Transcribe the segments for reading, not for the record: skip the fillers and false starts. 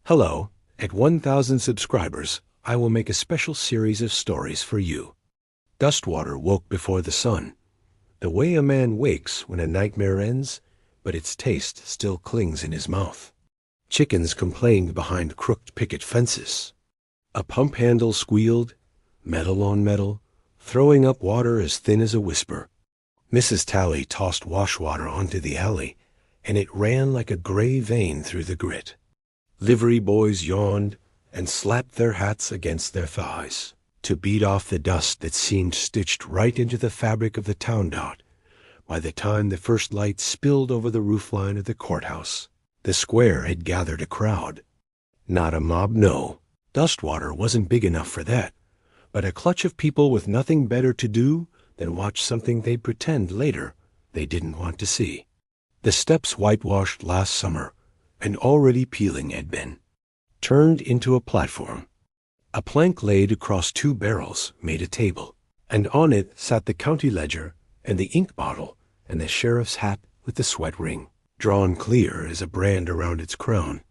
Hello, at 1,000 subscribers, I will make a special series of stories for you. Dustwater woke before the sun. The way a man wakes when a nightmare ends, but its taste still clings in his mouth. Chickens complained behind crooked picket fences. A pump handle squealed, metal on metal, throwing up water as thin as a whisper. Mrs. Tally tossed washwater onto the alley, and it ran like a gray vein through the grit. Livery boys yawned and slapped their hats against their thighs to beat off the dust that seemed stitched right into the fabric of the town dot. By the time the first light spilled over the roofline of the courthouse, the square had gathered a crowd. Not a mob, no. Dustwater wasn't big enough for that, but a clutch of people with nothing better to do than watch something they'd pretend later they didn't want to see. The steps whitewashed last summer and already peeling had been, turned into a platform. A plank laid across two barrels made a table, and on it sat the county ledger and the ink bottle and the sheriff's hat with the sweat ring, drawn clear as a brand around its crown.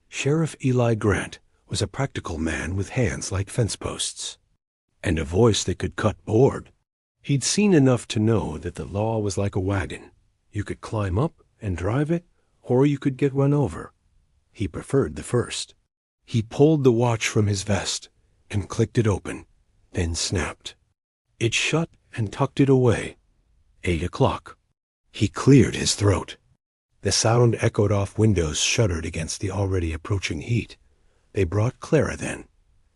Sheriff Eli Grant was a practical man with hands like fence posts, and a voice that could cut board. He'd seen enough to know that the law was like a wagon. You could climb up and drive it, or you could get run over. He preferred the first. He pulled the watch from his vest and clicked it open, then snapped. It shut and tucked it away. 8 o'clock. He cleared his throat. The sound echoed off windows shuttered against the already approaching heat. They brought Clara then.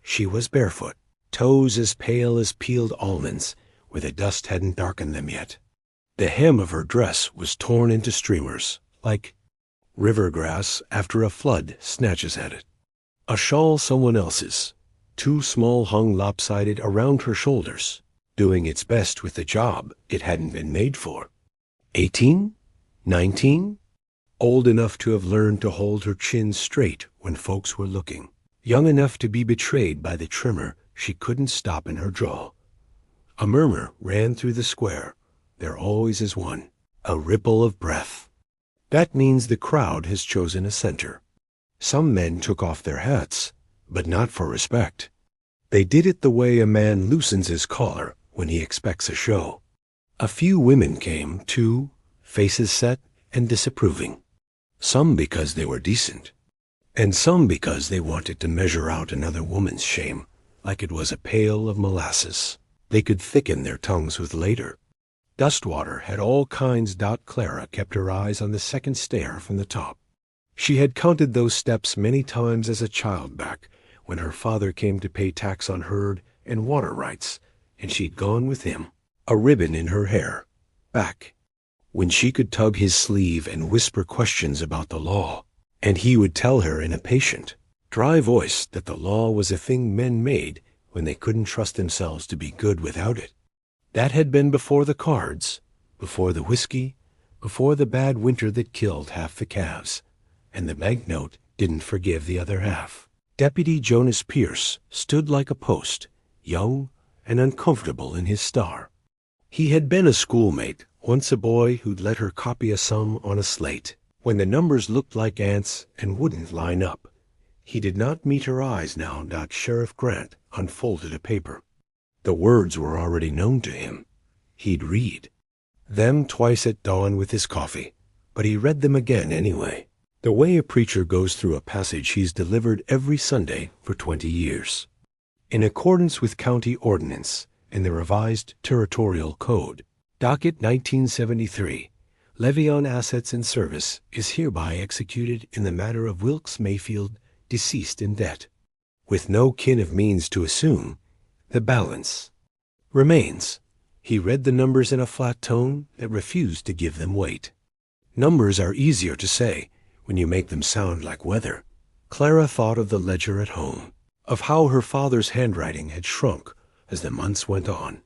She was barefoot, toes as pale as peeled almonds, where the dust hadn't darkened them yet. The hem of her dress was torn into streamers, like river grass after a flood snatches at it. A shawl someone else's, too small, hung lopsided around her shoulders, doing its best with the job it hadn't been made for. 18? 19? Old enough to have learned to hold her chin straight when folks were looking. Young enough to be betrayed by the tremor she couldn't stop in her jaw. A murmur ran through the square. There always is one. A ripple of breath. That means the crowd has chosen a center. Some men took off their hats, but not for respect. They did it the way a man loosens his collar when he expects a show. A few women came, too, faces set and disapproving. Some because they were decent, and some because they wanted to measure out another woman's shame like it was a pail of molasses they could thicken their tongues with later. Dustwater had all kinds. Clara kept her eyes on the second stair from the top. She had counted those steps many times as a child back when her father came to pay tax on herd and water rights, and she'd gone with him, a ribbon in her hair, back, when she could tug his sleeve and whisper questions about the law, and he would tell her in a patient, dry voice that the law was a thing men made when they couldn't trust themselves to be good without it. That had been before the cards, before the whiskey, before the bad winter that killed half the calves, and the banknote didn't forgive the other half. Deputy Jonas Pierce stood like a post, young and uncomfortable in his star. He had been a schoolmate, once a boy who'd let her copy a sum on a slate, when the numbers looked like ants and wouldn't line up. He did not meet her eyes now. Sheriff Grant unfolded a paper. The words were already known to him. He'd read them twice at dawn with his coffee, but he read them again anyway, the way a preacher goes through a passage he's delivered every Sunday for 20 years. In accordance with county ordinance and the revised territorial code, docket 1973, levy on assets and service is hereby executed in the matter of Wilkes Mayfield, deceased in debt, with no kin of means to assume. The balance remains. He read the numbers in a flat tone that refused to give them weight. Numbers are easier to say when you make them sound like weather. Clara thought of the ledger at home, of how her father's handwriting had shrunk as the months went on,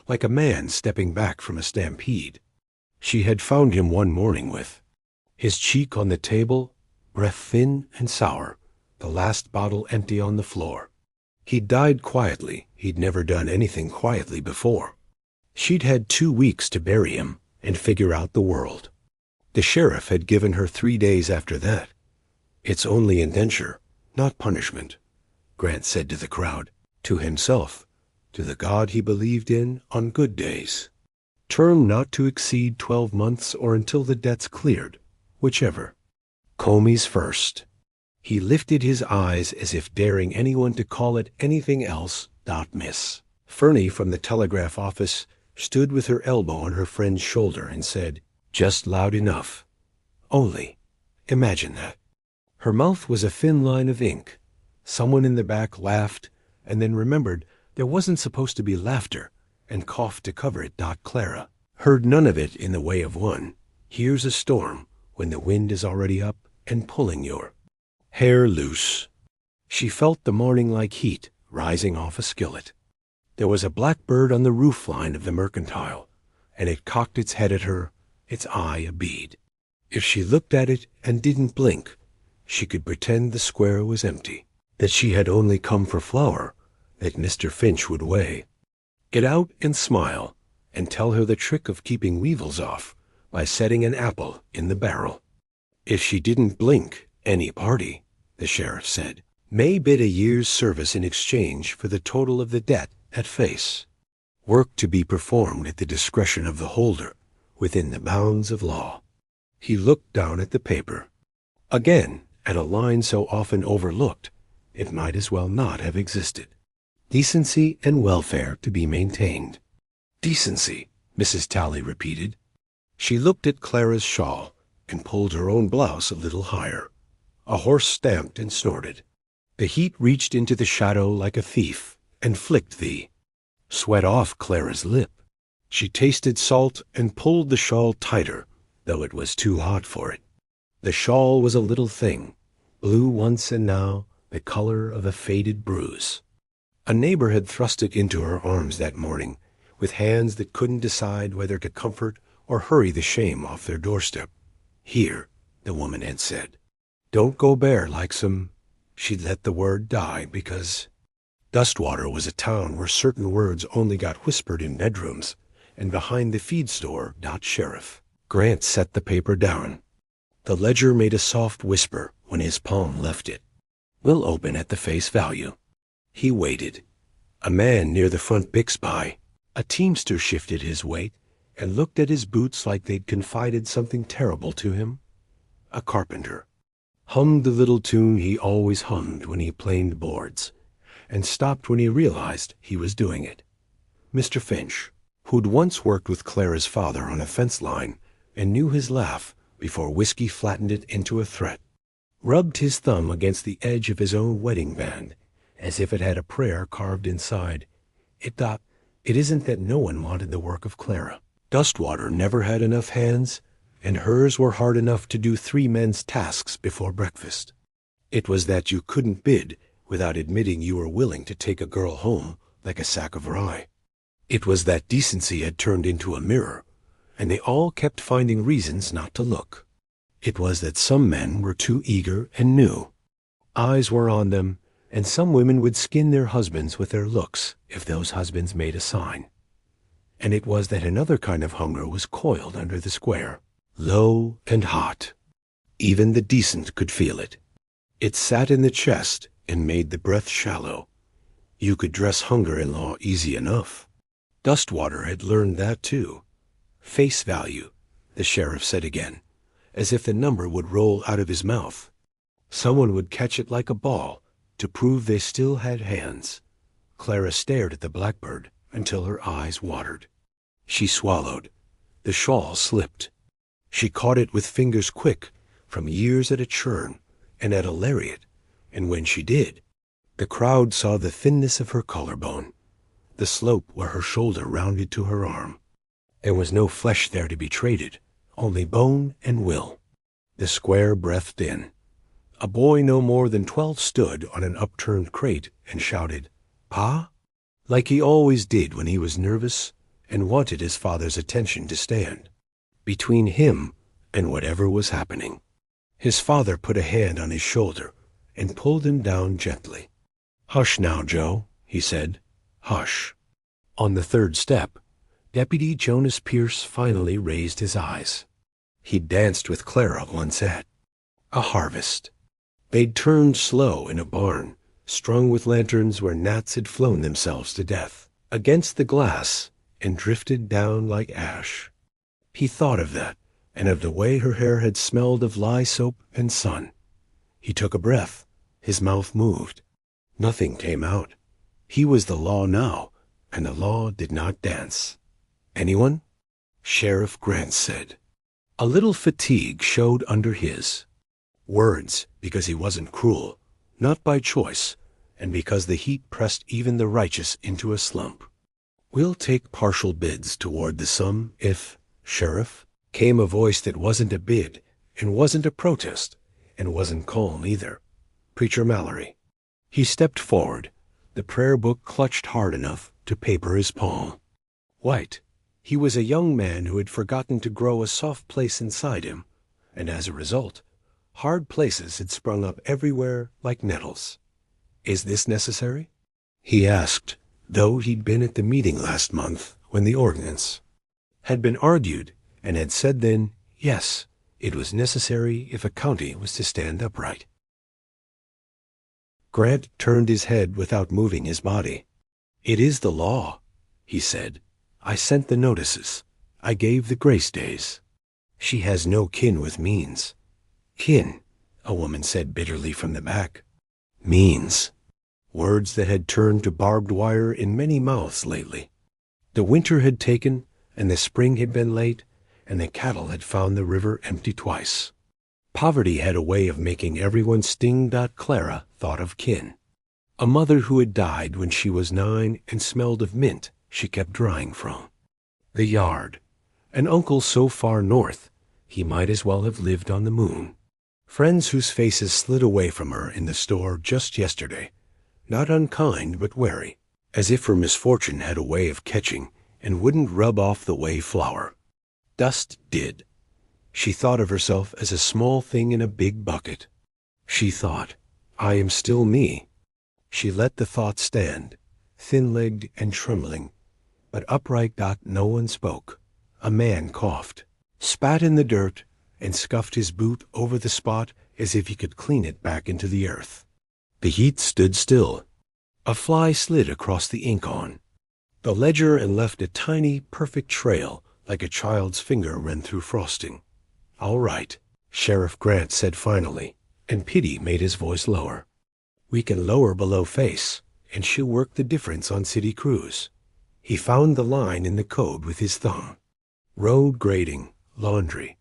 like a man stepping back from a stampede. She had found him one morning with his cheek on the table, breath thin and sour, the last bottle empty on the floor. He'd died quietly. He'd never done anything quietly before. She'd had 2 weeks to bury him and figure out the world. The sheriff had given her 3 days after that. Its only indenture, not punishment, Grant said to the crowd, to himself, to the God he believed in on good days. Term not to exceed 12 months or until the debt's cleared, whichever. Comey's first. He lifted his eyes as if daring anyone to call it anything else. Miss Fernie from the telegraph office stood with her elbow on her friend's shoulder and said, just loud enough. Only, imagine that. Her mouth was a thin line of ink. Someone in the back laughed and then remembered there wasn't supposed to be laughter and coughed to cover it. Clara heard none of it in the way of one. Here's a storm when the wind is already up and pulling your hair loose. She felt the morning-like heat rising off a skillet. There was a black bird on the roof line of the Mercantile, and it cocked its head at her, its eye a bead. If she looked at it and didn't blink, she could pretend the square was empty, that she had only come for flour, that Mr. Finch would weigh. Get out and smile, and tell her the trick of keeping weevils off by setting an apple in the barrel. If she didn't blink, any party, the sheriff said, may bid a year's service in exchange for the total of the debt at face. Work to be performed at the discretion of the holder, within the bounds of law. He looked down at the paper. Again, at a line so often overlooked, it might as well not have existed. Decency and welfare to be maintained. Decency, Mrs. Talley repeated. She looked at Clara's shawl and pulled her own blouse a little higher. A horse stamped and snorted. The heat reached into the shadow like a thief and flicked the sweat off Clara's lip. She tasted salt and pulled the shawl tighter, though it was too hot for it. The shawl was a little thing, blue once and now the color of a faded bruise. A neighbor had thrust it into her arms that morning, with hands that couldn't decide whether to comfort or hurry the shame off their doorstep. Here, the woman had said, don't go bare like some... She'd let the word die because Dustwater was a town where certain words only got whispered in bedrooms and behind the feed store. Sheriff Grant set the paper down. The ledger made a soft whisper when his palm left it. We'll open at the face value. He waited. A man near the front Bixby, a teamster, shifted his weight and looked at his boots like they'd confided something terrible to him. A carpenter hummed the little tune he always hummed when he planed boards, and stopped when he realized he was doing it. Mr. Finch, who'd once worked with Clara's father on a fence line and knew his laugh before whiskey flattened it into a threat, rubbed his thumb against the edge of his own wedding band as if it had a prayer carved inside. It isn't that no one wanted the work of Clara. Dustwater never had enough hands, and hers were hard enough to do 3 men's tasks before breakfast. It was that you couldn't bid without admitting you were willing to take a girl home like a sack of rye. It was that decency had turned into a mirror, and they all kept finding reasons not to look. It was that some men were too eager and new. Eyes were on them, and some women would skin their husbands with their looks if those husbands made a sign. And it was that another kind of hunger was coiled under the square, low and hot. Even the decent could feel it. It sat in the chest and made the breath shallow. You could dress hunger in law easy enough. Dustwater had learned that too. Face value, the sheriff said again, as if the number would roll out of his mouth. Someone would catch it like a ball to prove they still had hands. Clara stared at the blackbird until her eyes watered. She swallowed. The shawl slipped. She caught it with fingers quick from years at a churn and at a lariat, and when she did, the crowd saw the thinness of her collarbone, the slope where her shoulder rounded to her arm. There was no flesh there to be traded, only bone and will. The square breathed in. A boy no more than 12 stood on an upturned crate and shouted, "Pa?" like he always did when he was nervous and wanted his father's attention to stand between him and whatever was happening. His father put a hand on his shoulder and pulled him down gently. "Hush now, Joe," he said. "Hush." On the 3rd step, Deputy Jonas Pierce finally raised his eyes. He'd danced with Clara once at a harvest. They'd turned slow in a barn, strung with lanterns where gnats had flown themselves to death, against the glass, and drifted down like ash. He thought of that, and of the way her hair had smelled of lye soap and sun. He took a breath. His mouth moved. Nothing came out. He was the law now, and the law did not dance. Anyone? Sheriff Grant said. A little fatigue showed under his words, because he wasn't cruel, not by choice, and because the heat pressed even the righteous into a slump. We'll take partial bids toward the sum if, Sheriff, came a voice that wasn't a bid, and wasn't a protest, and wasn't calm either. Preacher Mallory. He stepped forward, the prayer book clutched hard enough to paper his palm. White. He was a young man who had forgotten to grow a soft place inside him, and as a result, hard places had sprung up everywhere like nettles. Is this necessary? He asked, though he'd been at the meeting last month when the ordinance had been argued and had said then, yes, it was necessary if a county was to stand upright. Grant turned his head without moving his body. It is the law, he said. I sent the notices. I gave the grace days. She has no kin with means. Kin, a woman said bitterly from the back. Means. Words that had turned to barbed wire in many mouths lately. The winter had taken, and the spring had been late, and the cattle had found the river empty twice. Poverty had a way of making everyone sting. Clara thought of kin. A mother who had died when she was 9 and smelled of mint she kept drying from. The yard. An uncle so far north he might as well have lived on the moon. Friends whose faces slid away from her in the store just yesterday, not unkind but wary, as if her misfortune had a way of catching and wouldn't rub off the way flour. Dust did. She thought of herself as a small thing in a big bucket. She thought, I am still me. She let the thought stand, thin-legged and trembling, but upright. No one spoke. A man coughed, spat in the dirt, and scuffed his boot over the spot as if he could clean it back into the earth. The heat stood still. A fly slid across the ink on the ledger and left a tiny, perfect trail like a child's finger ran through frosting. All right, Sheriff Grant said finally, and pity made his voice lower. We can lower below face, and she'll work the difference on city crews. He found the line in the code with his thumb. Road grading, laundry,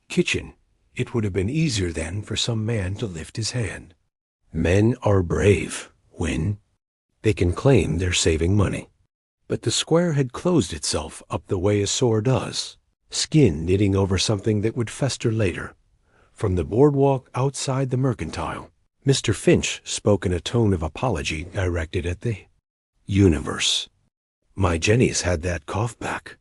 kitchen. It would have been easier then for some man to lift his hand. Men are brave when they can claim they're saving money. But the square had closed itself up the way a sore does, skin knitting over something that would fester later. From the boardwalk outside the Mercantile, Mr. Finch spoke in a tone of apology directed at the universe. My Jenny's had that cough back.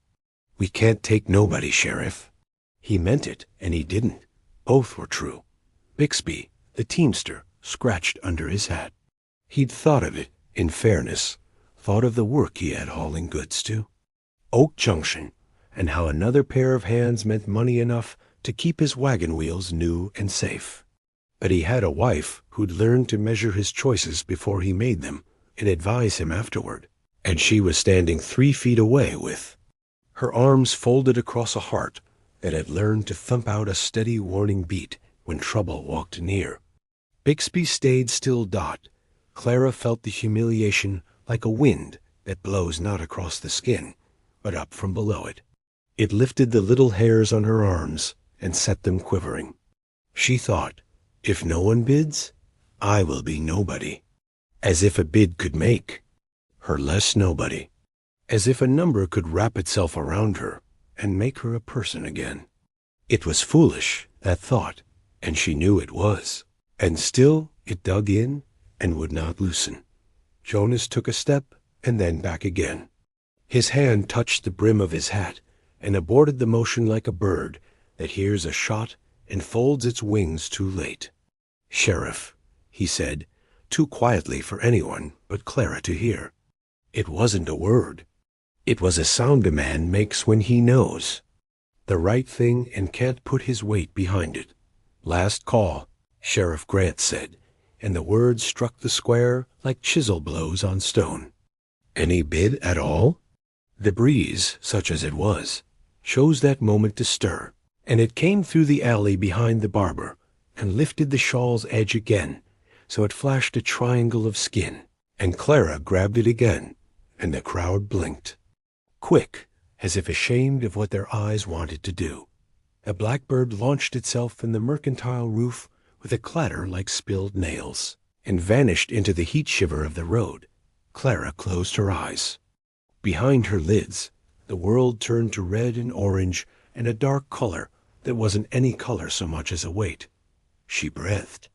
We can't take nobody, Sheriff. He meant it, and he didn't. Both were true. Bixby, the teamster, scratched under his hat. He'd thought of it, in fairness, thought of the work he had hauling goods to Oak Junction, and how another pair of hands meant money enough to keep his wagon wheels new and safe. But he had a wife who'd learned to measure his choices before he made them and advise him afterward, and she was standing 3 feet away with her arms folded across a heart that had learned to thump out a steady warning beat when trouble walked near. Bixby stayed still. Clara felt the humiliation like a wind that blows not across the skin, but up from below it. It lifted the little hairs on her arms and set them quivering. She thought, if no one bids, I will be nobody. As if a bid could make her less nobody. As if a number could wrap itself around her and make her a person again. It was foolish, that thought, and she knew it was. And still it dug in and would not loosen. Jonas took a step and then back again. His hand touched the brim of his hat and aborted the motion like a bird that hears a shot and folds its wings too late. Sheriff, he said, too quietly for anyone but Clara to hear. It wasn't a word. It was a sound a man makes when he knows the right thing and can't put his weight behind it. Last call, Sheriff Grant said, and the words struck the square like chisel blows on stone. Any bid at all? The breeze, such as it was, chose that moment to stir, and it came through the alley behind the barber and lifted the shawl's edge again, so it flashed a triangle of skin, and Clara grabbed it again, and the crowd blinked. Quick, as if ashamed of what their eyes wanted to do, a blackbird launched itself from the mercantile roof with a clatter like spilled nails, and vanished into the heat shiver of the road. Clara closed her eyes. Behind her lids, the world turned to red and orange and a dark color that wasn't any color so much as a weight. She breathed.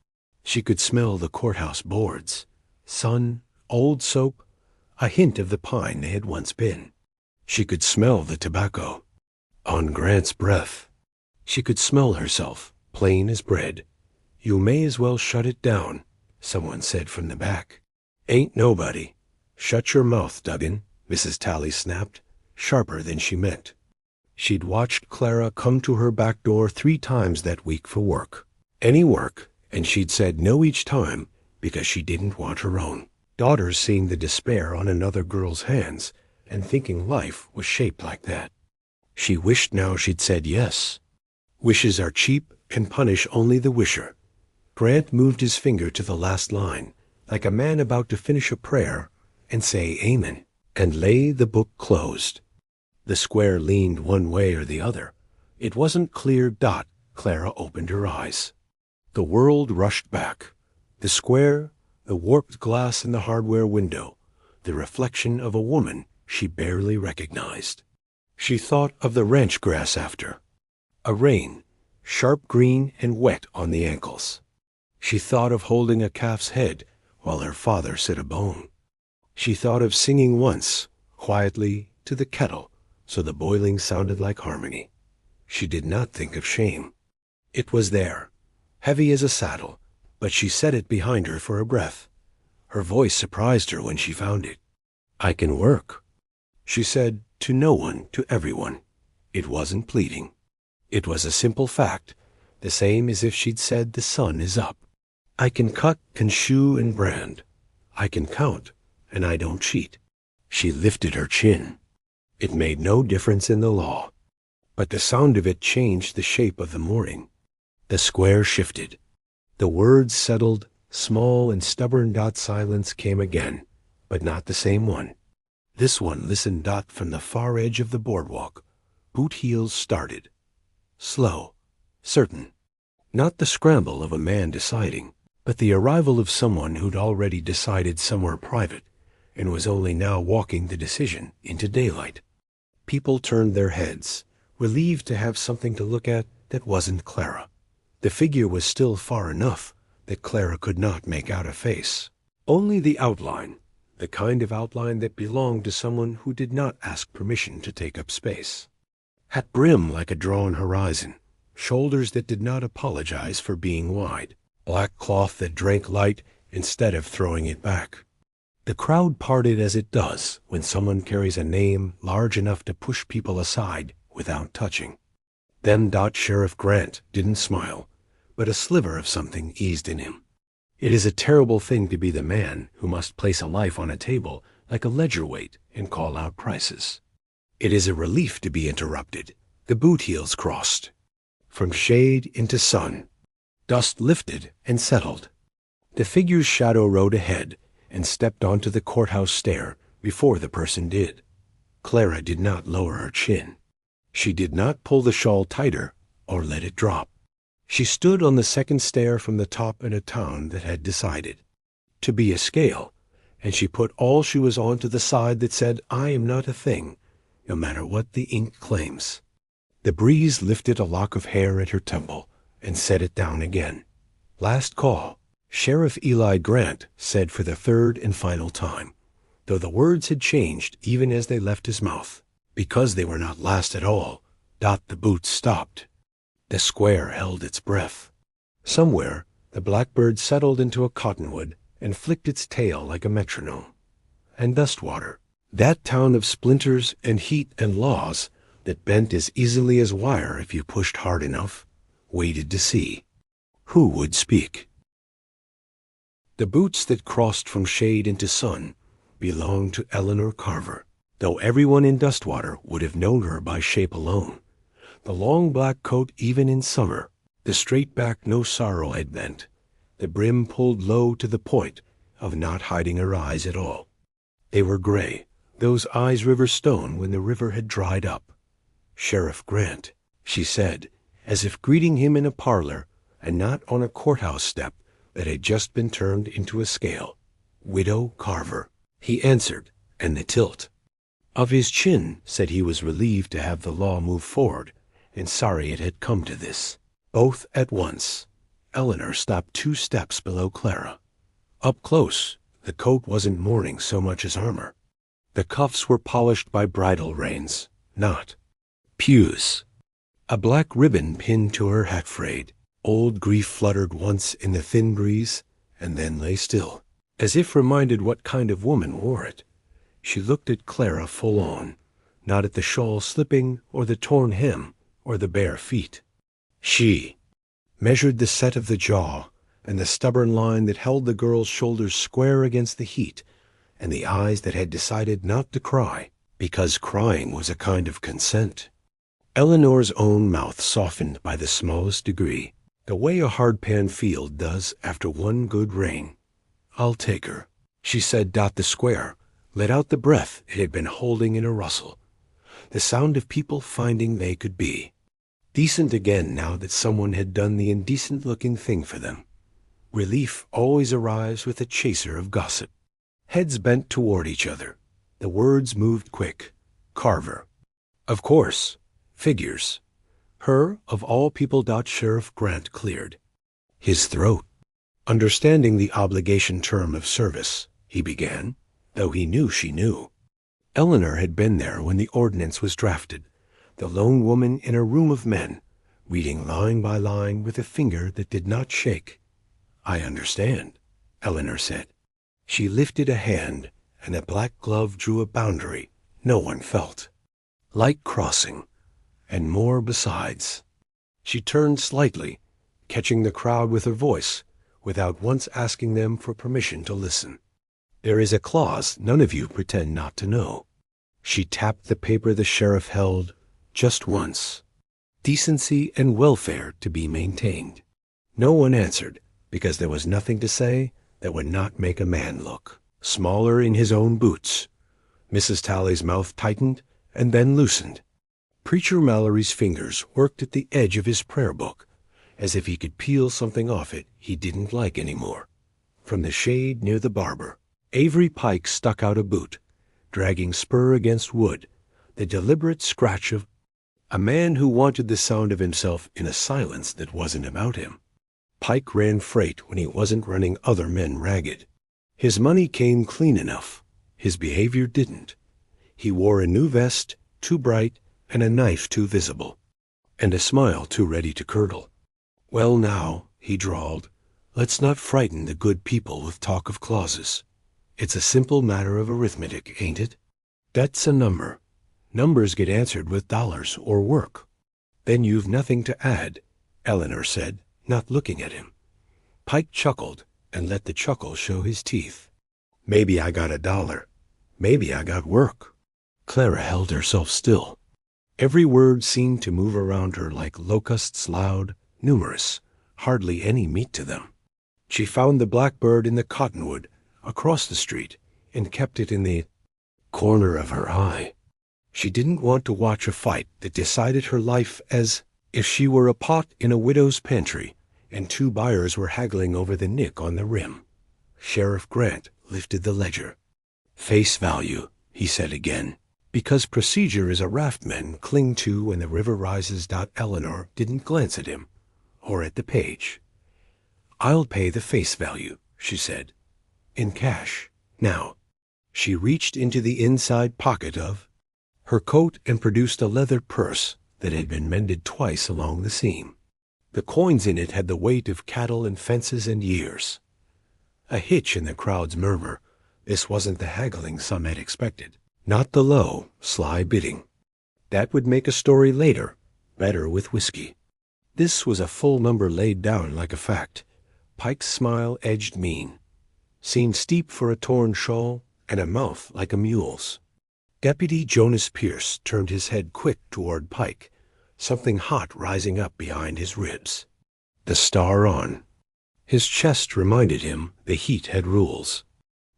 She could smell the courthouse boards, sun, old soap, a hint of the pine they had once been. She could smell the tobacco on Grant's breath. She could smell herself, plain as bread. "You may as well shut it down," someone said from the back. "Ain't nobody." "Shut your mouth, Duggan," Mrs. Tally snapped, sharper than she meant. She'd watched Clara come to her back door 3 times that week for work. Any work, and she'd said no each time because she didn't want her own. Daughters seeing the despair on another girl's hands and thinking life was shaped like that. She wished now she'd said yes. Wishes are cheap and punish only the wisher. Grant moved his finger to the last line, like a man about to finish a prayer and say amen, and lay the book closed. The square leaned one way or the other. It wasn't clear. Clara opened her eyes. The world rushed back. The square, the warped glass in the hardware window, the reflection of a woman she barely recognized. She thought of the ranch grass after. A rain, sharp green and wet on the ankles. She thought of holding a calf's head while her father set a bone. She thought of singing once, quietly, to the kettle, so the boiling sounded like harmony. She did not think of shame. It was there, heavy as a saddle, but she set it behind her for a breath. Her voice surprised her when she found it. "I can work," she said, to no one, to everyone. It wasn't pleading. It was a simple fact, the same as if she'd said the sun is up. "I can cut, can shoe and brand. I can count, and I don't cheat." She lifted her chin. It made no difference in the law, but the sound of it changed the shape of the morning. The square shifted. The words settled, small and stubborn. Silence came again, but not the same one. This one listened. From the far edge of the boardwalk, boot heels started. Slow, certain. Not the scramble of a man deciding, but the arrival of someone who'd already decided somewhere private and was only now walking the decision into daylight. People turned their heads, relieved to have something to look at that wasn't Clara. The figure was still far enough that Clara could not make out a face. Only the outline, the kind of outline that belonged to someone who did not ask permission to take up space. Hat brim like a drawn horizon, shoulders that did not apologize for being wide, black cloth that drank light instead of throwing it back. The crowd parted as it does when someone carries a name large enough to push people aside without touching. Then Sheriff Grant didn't smile, but a sliver of something eased in him. It is a terrible thing to be the man who must place a life on a table like a ledger weight and call out prices. It is a relief to be interrupted. The boot heels crossed. From shade into sun. Dust lifted and settled. The figure's shadow rode ahead and stepped onto the courthouse stair before the person did. Clara did not lower her chin. She did not pull the shawl tighter or let it drop. She stood on the second stair from the top in a town that had decided to be a scale, and she put all she was on to the side that said, "I am not a thing, no matter what the ink claims." The breeze lifted a lock of hair at her temple and set it down again. "Last call," Sheriff Eli Grant said for the third and final time, though the words had changed even as they left his mouth. Because they were not last at all, the boots stopped. The square held its breath. Somewhere, the blackbird settled into a cottonwood and flicked its tail like a metronome. And Dustwater, that town of splinters and heat and laws that bent as easily as wire if you pushed hard enough, waited to see. Who would speak? The boots that crossed from shade into sun belonged to Eleanor Carver, though everyone in Dustwater would have known her by shape alone. The long black coat even in summer, the straight back no sorrow had bent, the brim pulled low to the point of not hiding her eyes at all. They were gray, those eyes river stone when the river had dried up. "Sheriff Grant," she said, as if greeting him in a parlor and not on a courthouse step that had just been turned into a scale. "Widow Carver," he answered, and the tilt of his chin said he was relieved to have the law move forward and sorry it had come to this. Both at once. Eleanor stopped 2 steps below Clara. Up close, the coat wasn't mourning so much as armor. The cuffs were polished by bridle reins, not pews. A black ribbon pinned to her hat frayed. Old grief fluttered once in the thin breeze and then lay still, as if reminded what kind of woman wore it. She looked at Clara full on, not at the shawl slipping or the torn hem or the bare feet. She measured the set of the jaw and the stubborn line that held the girl's shoulders square against the heat, and the eyes that had decided not to cry, because crying was a kind of consent. Eleanor's own mouth softened by the smallest degree, the way a hard-pan field does after one good rain. "I'll take her," she said. The square let out the breath it had been holding in a rustle, the sound of people finding they could be decent again now that someone had done the indecent-looking thing for them. Relief always arrives with a chaser of gossip. Heads bent toward each other. The words moved quick. Carver. Of course. Figures. Her, of all people. Sheriff Grant cleared his throat. "Understanding the obligation term of service," he began, though he knew she knew. Eleanor had been there when the ordinance was drafted, the lone woman in a room of men, reading line by line with a finger that did not shake. "I understand," Eleanor said. She lifted a hand, and a black glove drew a boundary no one felt. Like crossing, and more besides. She turned slightly, catching the crowd with her voice, without once asking them for permission to listen. "There is a clause none of you pretend not to know." She tapped the paper the sheriff held just once. "Decency and welfare to be maintained." No one answered, because there was nothing to say that would not make a man look smaller in his own boots. Mrs. Talley's mouth tightened and then loosened. Preacher Mallory's fingers worked at the edge of his prayer book, as if he could peel something off it he didn't like any more. From the shade near the barber, Avery Pike stuck out a boot, dragging spur against wood, the deliberate scratch of a man who wanted the sound of himself in a silence that wasn't about him. Pike ran freight when he wasn't running other men ragged. His money came clean enough. His behavior didn't. He wore a new vest, too bright, and a knife too visible, and a smile too ready to curdle. "Well now," he drawled, "let's not frighten the good people with talk of clauses. It's a simple matter of arithmetic, ain't it? That's a number. Numbers get answered with dollars or work." "Then you've nothing to add," Eleanor said, not looking at him. Pike chuckled and let the chuckle show his teeth. "Maybe I got $1. Maybe I got work." Clara held herself still. Every word seemed to move around her like locusts, loud, numerous, hardly any meat to them. She found the blackbird in the cottonwood across the street and kept it in the corner of her eye. She didn't want to watch a fight that decided her life, as if she were a pot in a widow's pantry and 2 buyers were haggling over the nick on the rim. Sheriff Grant lifted the ledger. "Face value," he said again, "because procedure is a raft men cling to when the river rises." Eleanor didn't glance at him or at the page. "I'll pay the face value," she said, "in cash. Now." She reached into the inside pocket of her coat and produced a leather purse that had been mended twice along the seam. The coins in it had the weight of cattle and fences and years. A hitch in the crowd's murmur. This wasn't the haggling some had expected. Not the low, sly bidding. That would make a story later, better with whiskey. This was a full number laid down like a fact. Pike's smile edged mean. Seemed steep for a torn shawl, and a mouth like a mule's. Deputy Jonas Pierce turned his head quick toward Pike, something hot rising up behind his ribs. The star on. His chest reminded him the heat had rules.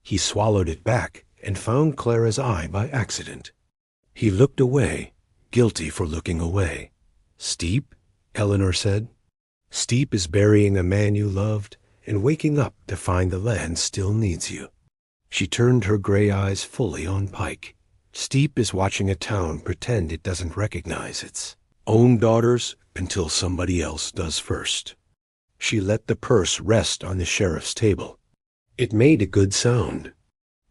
He swallowed it back and found Clara's eye by accident. He looked away, guilty for looking away. Steep? Eleanor said. Steep is burying a man you loved and waking up to find the land still needs you. She turned her gray eyes fully on Pike. Steep is watching a town pretend it doesn't recognize its own daughters until somebody else does first. She let the purse rest on the sheriff's table. It made a good sound.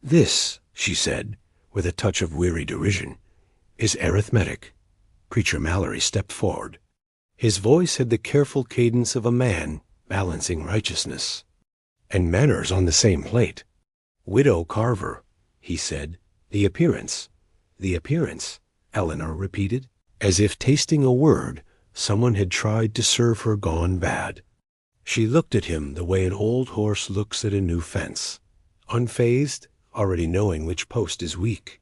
This, she said, with a touch of weary derision, is arithmetic. Preacher Mallory stepped forward. His voice had the careful cadence of a man balancing righteousness. And manners on the same plate. Widow Carver, he said. The appearance, Eleanor repeated, as if tasting a word someone had tried to serve her gone bad. She looked at him the way an old horse looks at a new fence, unfazed, already knowing which post is weak.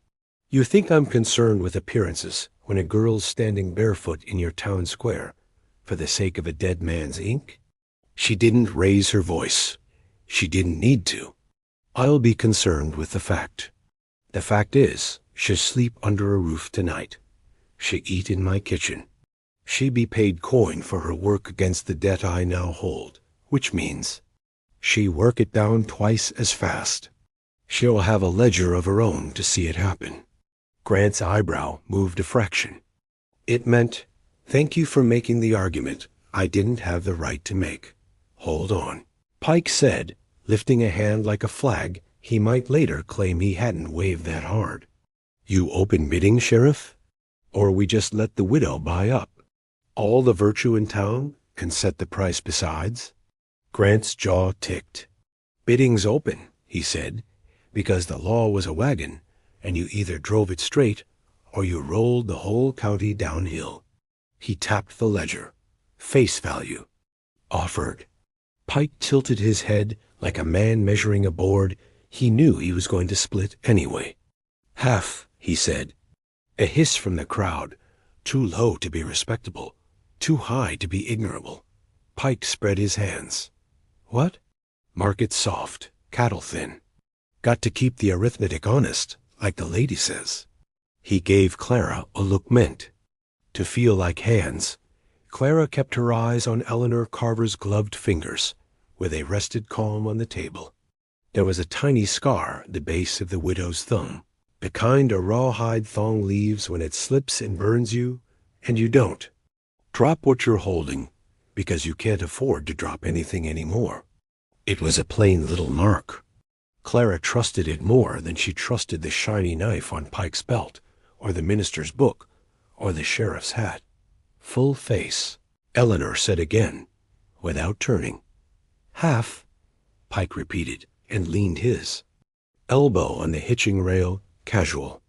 You think I'm concerned with appearances when a girl's standing barefoot in your town square for the sake of a dead man's ink? She didn't raise her voice. She didn't need to. I'll be concerned with the fact. The fact is, she'll sleep under a roof tonight. She eat in my kitchen. She be paid coin for her work against the debt I now hold, which means she work it down twice as fast. She'll have a ledger of her own to see it happen. Grant's eyebrow moved a fraction. It meant, thank you for making the argument I didn't have the right to make. Hold on. Pike said, lifting a hand like a flag he might later claim he hadn't waved that hard. You open bidding, Sheriff? Or we just let the widow buy up? All the virtue in town and set the price besides? Grant's jaw ticked. Bidding's open, he said, because the law was a wagon, and you either drove it straight or you rolled the whole county downhill. He tapped the ledger. Face value. Offered. Pike tilted his head like a man measuring a board he knew he was going to split anyway. Half, he said. A hiss from the crowd. Too low to be respectable. Too high to be ignorable. Pike spread his hands. What? Market soft. Cattle thin. Got to keep the arithmetic honest, like the lady says. He gave Clara a look meant to feel like hands. Clara kept her eyes on Eleanor Carver's gloved fingers, where they rested calm on the table. There was a tiny scar at the base of the widow's thumb, the kind a rawhide thong leaves when it slips and burns you, and you don't. Drop what you're holding, because you can't afford to drop anything anymore. It was a plain little mark. Clara trusted it more than she trusted the shiny knife on Pike's belt, or the minister's book, or the sheriff's hat. Full face, Eleanor said again, without turning. Half, Pike repeated, and leaned his elbow on the hitching rail, casual.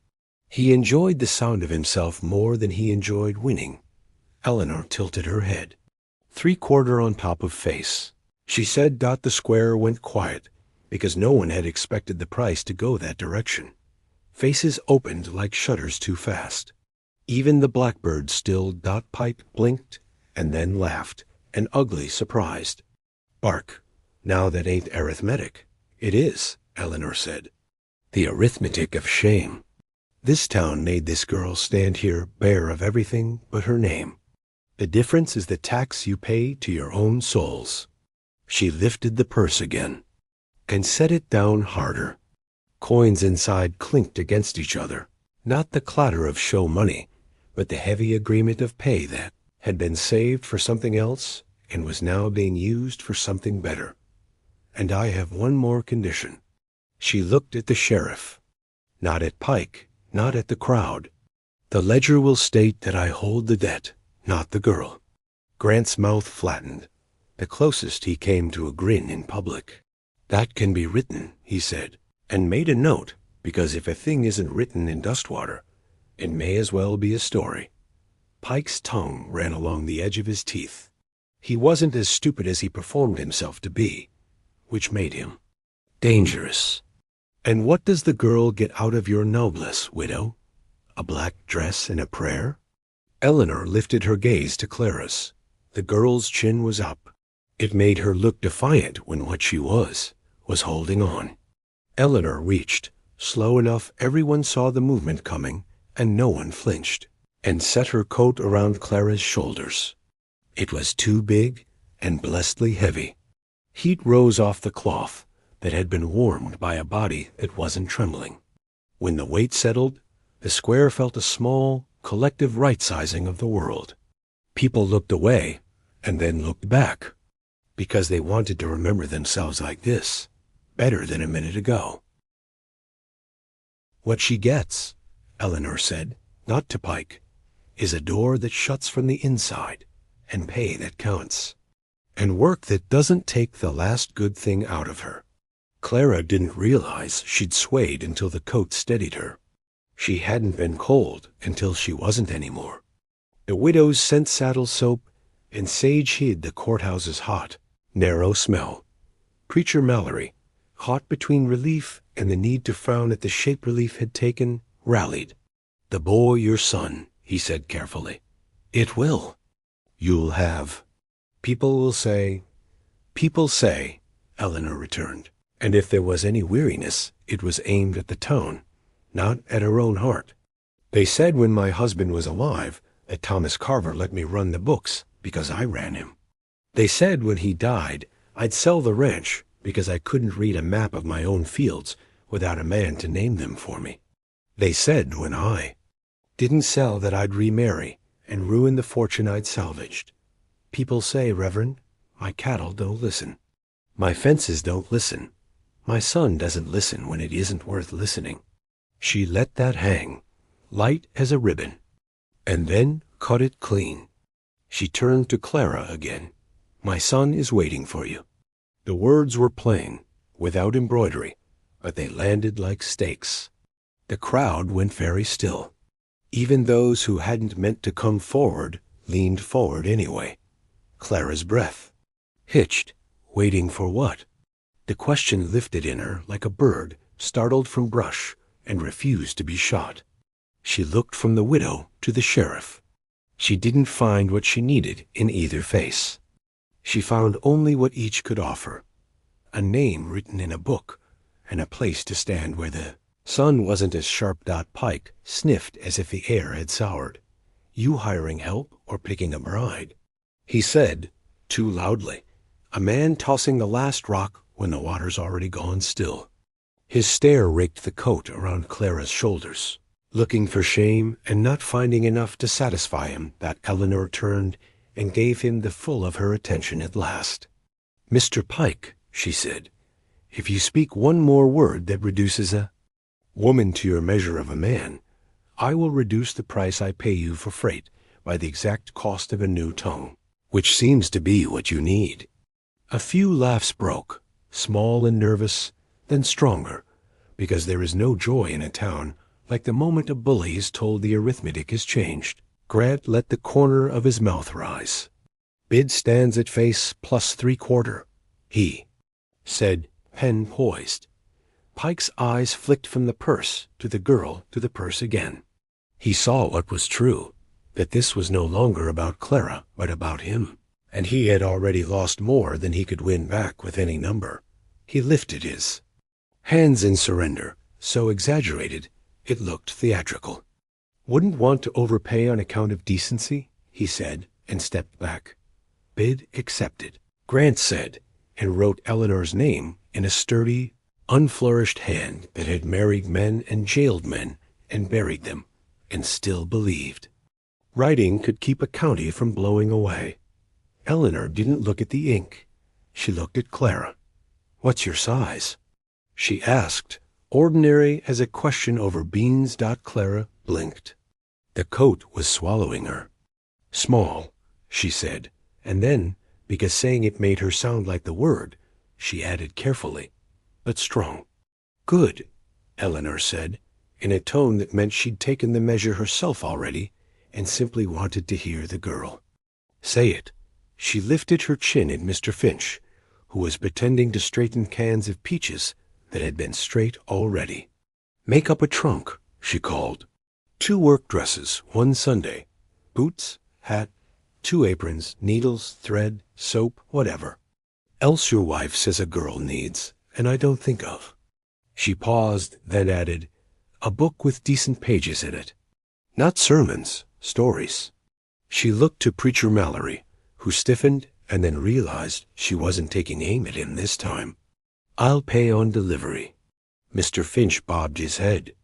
He enjoyed the sound of himself more than he enjoyed winning. Eleanor tilted her head. 3/4 on top of face. She said the square went quiet, because no one had expected the price to go that direction. Faces opened like shutters too fast. Even the blackbird stilled. Pike blinked and then laughed, an ugly surprised. Bark. Now that ain't arithmetic. It is, Eleanor said. The arithmetic of shame. This town made this girl stand here bare of everything but her name. The difference is the tax you pay to your own souls. She lifted the purse again and set it down harder. Coins inside clinked against each other, not the clatter of show money, but the heavy agreement of pay that had been saved for something else and was now being used for something better. And I have one more condition. She looked at the sheriff, not at Pike, not at the crowd. The ledger will state that I hold the debt, not the girl. Grant's mouth flattened, the closest he came to a grin in public. That can be written, he said, and made a note, because if a thing isn't written in Dustwater, it may as well be a story. Pike's tongue ran along the edge of his teeth. He wasn't as stupid as he performed himself to be, which made him dangerous. And what does the girl get out of your noblesse, widow? A black dress and a prayer? Eleanor lifted her gaze to Clara's. The girl's chin was up. It made her look defiant when what she was holding on. Eleanor reached, slow enough everyone saw the movement coming, and no one flinched, and set her coat around Clara's shoulders. It was too big and blessedly heavy. Heat rose off the cloth that had been warmed by a body that wasn't trembling. When the weight settled, the square felt a small, collective right-sizing of the world. People looked away and then looked back, because they wanted to remember themselves like this, better than a minute ago. What she gets, Eleanor said, not to Pike, is a door that shuts from the inside, and pay that counts, and work that doesn't take the last good thing out of her. Clara didn't realize she'd swayed until the coat steadied her. She hadn't been cold until she wasn't anymore. The widow's scent saddle soap and sage hid the courthouse's hot, narrow smell. Preacher Mallory, caught between relief and the need to frown at the shape relief had taken, rallied. "The boy your son," he said carefully. "It will. You'll have." People say, Eleanor returned. And if there was any weariness, it was aimed at the tone, not at her own heart. "They said when my husband was alive that Thomas Carver let me run the books because I ran him. They said when he died I'd sell the ranch because I couldn't read a map of my own fields without a man to name them for me. They said when I didn't sell that I'd remarry and ruin the fortune I'd salvaged. People say, Reverend, my cattle don't listen. My fences don't listen. My son doesn't listen when it isn't worth listening." She let that hang, light as a ribbon, and then cut it clean. She turned to Clara again. "My son is waiting for you." The words were plain, without embroidery, but they landed like stakes. The crowd went very still. Even those who hadn't meant to come forward leaned forward anyway. Clara's breath hitched, waiting for what? The question lifted in her like a bird startled from brush and refused to be shot. She looked from the widow to the sheriff. She didn't find what she needed in either face. She found only what each could offer: a name written in a book and a place to stand where the sun wasn't as sharp. Pike sniffed as if the air had soured. "You hiring help or picking a bride?" He said, too loudly, "A man tossing the last rock when the water's already gone still." His stare raked the coat around Clara's shoulders. Looking for shame and not finding enough to satisfy him, that Eleanor turned and gave him the full of her attention at last. "Mr. Pike," she said, "if you speak one more word that reduces a woman to your measure of a man, I will reduce the price I pay you for freight by the exact cost of a new tongue, which seems to be what you need." A few laughs broke, small and nervous, then stronger, because there is no joy in a town like the moment a bully is told the arithmetic is changed. Grant let the corner of his mouth rise. "Bid stands at face plus 3/4, he said, pen poised. Pike's eyes flicked from the purse to the girl to the purse again. He saw what was true, that this was no longer about Clara, but about him, and he had already lost more than he could win back with any number. He lifted his hands in surrender, so exaggerated it looked theatrical. "Wouldn't want to overpay on account of decency," he said, and stepped back. "Bid accepted," Grant said, and wrote Eleanor's name in a sturdy, unflourished hand that had married men and jailed men and buried them, and still believed. Writing could keep a county from blowing away. Eleanor didn't look at the ink. She looked at Clara. "What's your size?" she asked, ordinary as a question over beans. Clara blinked. The coat was swallowing her. "Small," she said, and then, because saying it made her sound like the word, she added carefully, "but strong." "Good," Eleanor said, in a tone that meant she'd taken the measure herself already and simply wanted to hear the girl say it. She lifted her chin at Mr. Finch, who was pretending to straighten cans of peaches that had been straight already. "Make up a trunk," she called. "2 work dresses, 1 Sunday. Boots, hat, 2 aprons, needles, thread, soap, whatever. Else your wife says a girl needs, and I don't think of." She paused, then added, "A book with decent pages in it. Not sermons, stories." She looked to Preacher Mallory, who stiffened and then realized she wasn't taking aim at him this time. "I'll pay on delivery." Mr. Finch bobbed his head.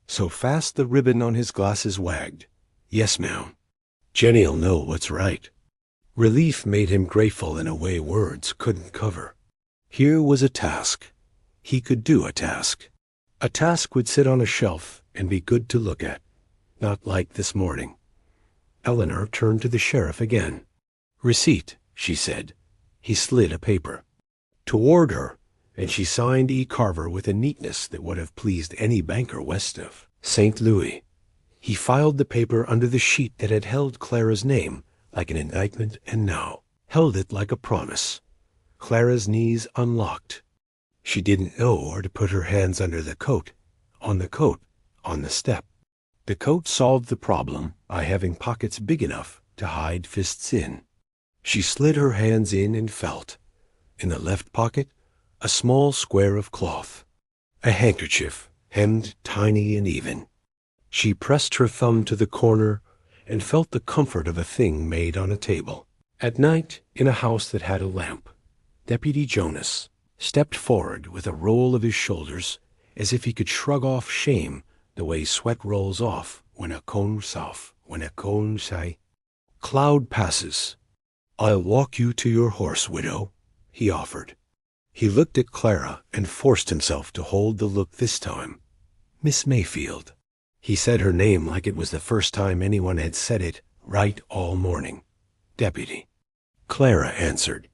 So fast the ribbon on his glasses wagged. "Yes, ma'am. Jenny'll know what's right." Relief made him grateful in a way words couldn't cover. Here was a task. He could do a task. A task would sit on a shelf and be good to look at. Not like this morning. Eleanor turned to the sheriff again. "Receipt," she said. He slid a paper toward her, and she signed E. Carver with a neatness that would have pleased any banker west of St. Louis. He filed the paper under the sheet that had held Clara's name like an indictment and now held it like a promise. Clara's knees unlocked. She didn't know where to put her hands under the coat, on the step. The coat solved the problem by having pockets big enough to hide fists in. She slid her hands in and felt. In the left pocket, a small square of cloth. A handkerchief, hemmed tiny and even. She pressed her thumb to the corner and felt the comfort of a thing made on a table. At night, in a house that had a lamp, Deputy Jonas stepped forward with a roll of his shoulders as if he could shrug off shame the way sweat rolls off when a cone say. "Cloud passes. I'll walk you to your horse, widow," he offered. He looked at Clara and forced himself to hold the look this time. "Miss Mayfield." He said her name like it was the first time anyone had said it right all morning. "Deputy." Clara answered.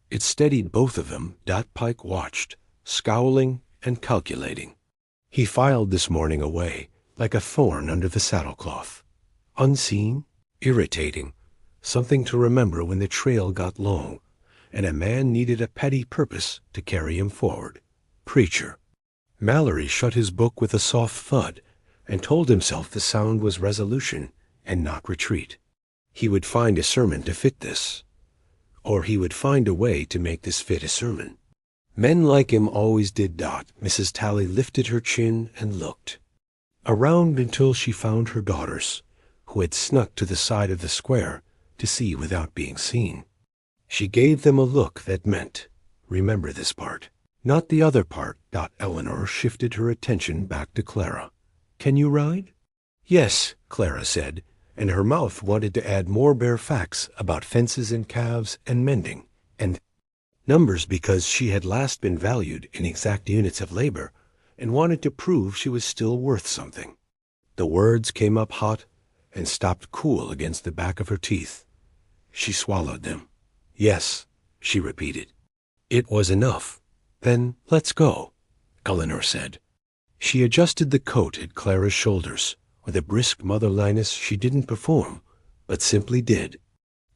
It steadied both of them. Pike watched, scowling and calculating. He filed this morning away like a thorn under the saddlecloth. Unseen, irritating, something to remember when the trail got long, and a man needed a petty purpose to carry him forward. Preacher. Mallory shut his book with a soft thud and told himself the sound was resolution and not retreat. He would find a sermon to fit this. Or he would find a way to make this fit a sermon. Men like him always did. Mrs. Talley lifted her chin and looked around until she found her daughters, who had snuck to the side of the square to see without being seen. She gave them a look that meant, remember this part, not the other part. Eleanor shifted her attention back to Clara. "Can you ride?" "Yes," Clara said, and her mouth wanted to add more bare facts about fences and calves and mending and numbers because she had last been valued in exact units of labor and wanted to prove she was still worth something. The words came up hot and stopped cool against the back of her teeth. She swallowed them. "Yes," she repeated. It was enough. "Then let's go," Eleanor said. She adjusted the coat at Clara's shoulders with a brisk motherliness she didn't perform, but simply did.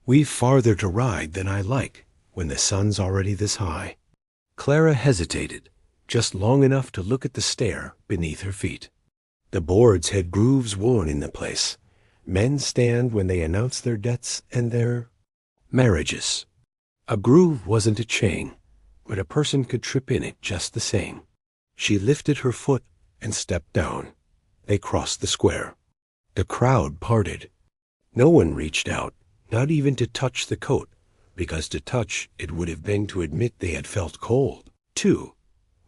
"We've farther to ride than I like when the sun's already this high." Clara hesitated, just long enough to look at the stair beneath her feet. The boards had grooves worn in the place. Men stand when they announce their deaths and their marriages. A groove wasn't a chain, but a person could trip in it just the same. She lifted her foot and stepped down. They crossed the square. The crowd parted. No one reached out, not even to touch the coat, because to touch it would have been to admit they had felt cold. 2.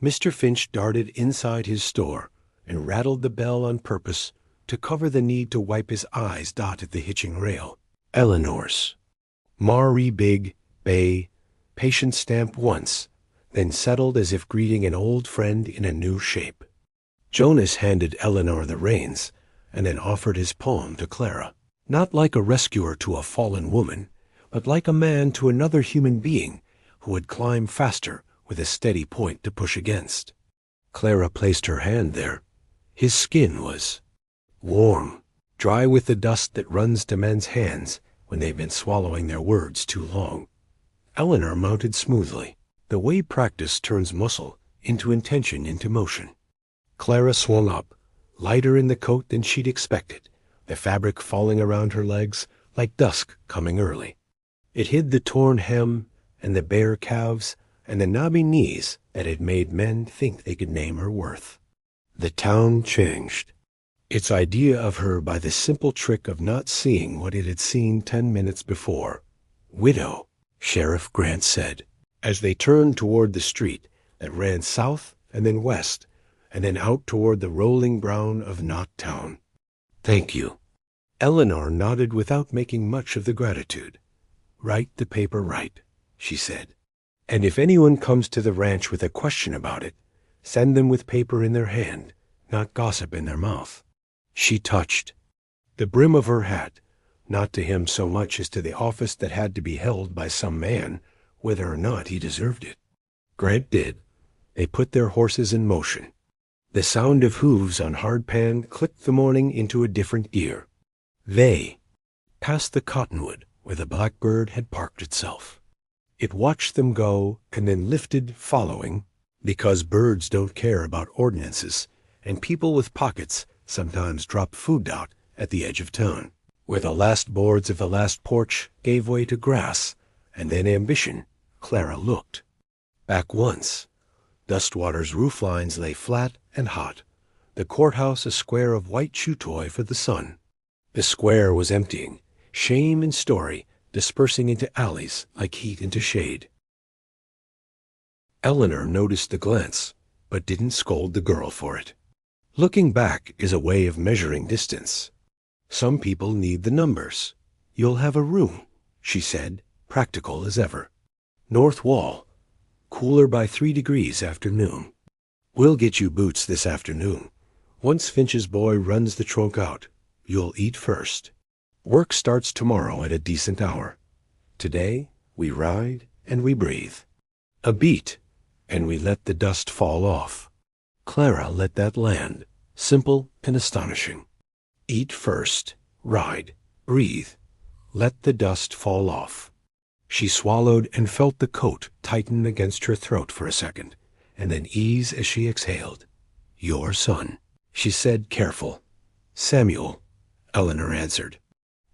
Mr. Finch darted inside his store and rattled the bell on purpose to cover the need to wipe his eyes at the hitching rail. Eleanor's. Maury Big, Bay, patient stamp once, then settled as if greeting an old friend in a new shape. Jonas handed Eleanor the reins and then offered his palm to Clara, not like a rescuer to a fallen woman, but like a man to another human being who would climb faster with a steady point to push against. Clara placed her hand there. His skin was warm, dry with the dust that runs to men's hands when they've been swallowing their words too long. Eleanor mounted smoothly, the way practice turns muscle into intention into motion. Clara swung up, lighter in the coat than she'd expected, the fabric falling around her legs like dusk coming early. It hid the torn hem and the bare calves and the knobby knees that had made men think they could name her worth. The town changed. Its idea of her by the simple trick of not seeing what it had seen 10 minutes before. "Widow," Sheriff Grant said, as they turned toward the street that ran south and then west and then out toward the rolling brown of Knot Town. "Thank you." Eleanor nodded without making much of the gratitude. "Write the paper right," she said. "And if anyone comes to the ranch with a question about it, send them with paper in their hand, not gossip in their mouth." She touched the brim of her hat, not to him so much as to the office that had to be held by some man, whether or not he deserved it. Grant did. They put their horses in motion. The sound of hooves on hard pan clicked the morning into a different gear. They passed the cottonwood where the blackbird had parked itself. It watched them go and then lifted following, because birds don't care about ordinances, and people with pockets sometimes drop food out at the edge of town, where the last boards of the last porch gave way to grass, and then ambition. Clara looked. Back once. Dustwater's roof lines lay flat and hot, the courthouse a square of white chew toy for the sun. The square was emptying, shame and story dispersing into alleys like heat into shade. Eleanor noticed the glance, but didn't scold the girl for it. Looking back is a way of measuring distance. Some people need the numbers. "You'll have a room," she said, practical as ever. "North wall. Cooler by 3 degrees after noon. We'll get you boots this afternoon. Once Finch's boy runs the trunk out, you'll eat first. Work starts tomorrow at a decent hour. Today, we ride and we breathe. A beat, and we let the dust fall off." Clara let that land, simple and astonishing. Eat first, ride, breathe, let the dust fall off. She swallowed and felt the coat tighten against her throat for a second, and then ease as she exhaled. "Your son," she said, careful. "Samuel," Eleanor answered.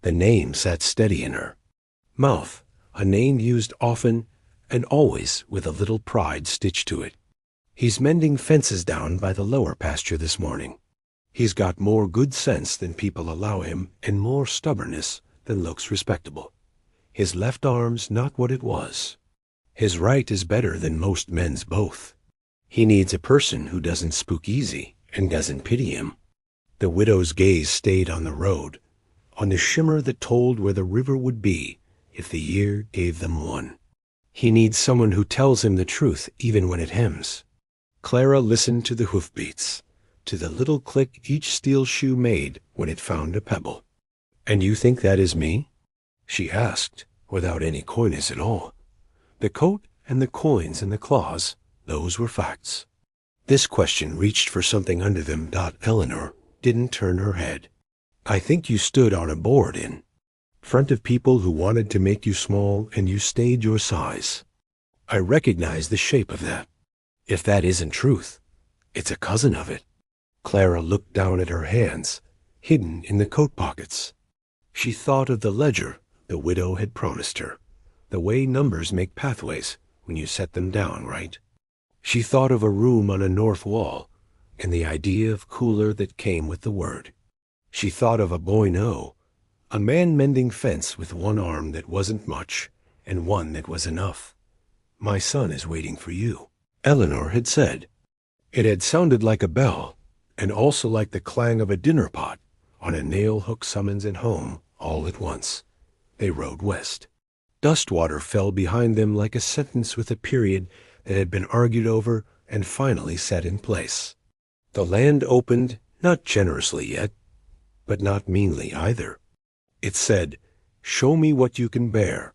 The name sat steady in her mouth, a name used often and always with a little pride stitched to it. "He's mending fences down by the lower pasture this morning. He's got more good sense than people allow him and more stubbornness than looks respectable. His left arm's not what it was. His right is better than most men's both. He needs a person who doesn't spook easy and doesn't pity him." The widow's gaze stayed on the road, on the shimmer that told where the river would be if the year gave them one. "He needs someone who tells him the truth even when it hems." Clara listened to the hoofbeats, to the little click each steel shoe made when it found a pebble. "And you think that is me?" she asked, without any coyness at all. The coat and the coins and the claws, those were facts. This question reached for something under them. Eleanor didn't turn her head. "I think you stood on a board in front of people who wanted to make you small, and you stayed your size. I recognize the shape of that. If that isn't truth, it's a cousin of it." Clara looked down at her hands, hidden in the coat pockets. She thought of the ledger the widow had promised her, the way numbers make pathways when you set them down right. She thought of a room on a north wall, and the idea of cooler that came with the word. She thought of a boy no, a man mending fence with one arm that wasn't much, and one that was enough. "My son is waiting for you," Eleanor had said. It had sounded like a bell, and also like the clang of a dinner pot on a nail-hook summons at home all at once. They rode west. Dustwater fell behind them like a sentence with a period that had been argued over and finally set in place. The land opened, not generously yet, but not meanly either. It said, "Show me what you can bear,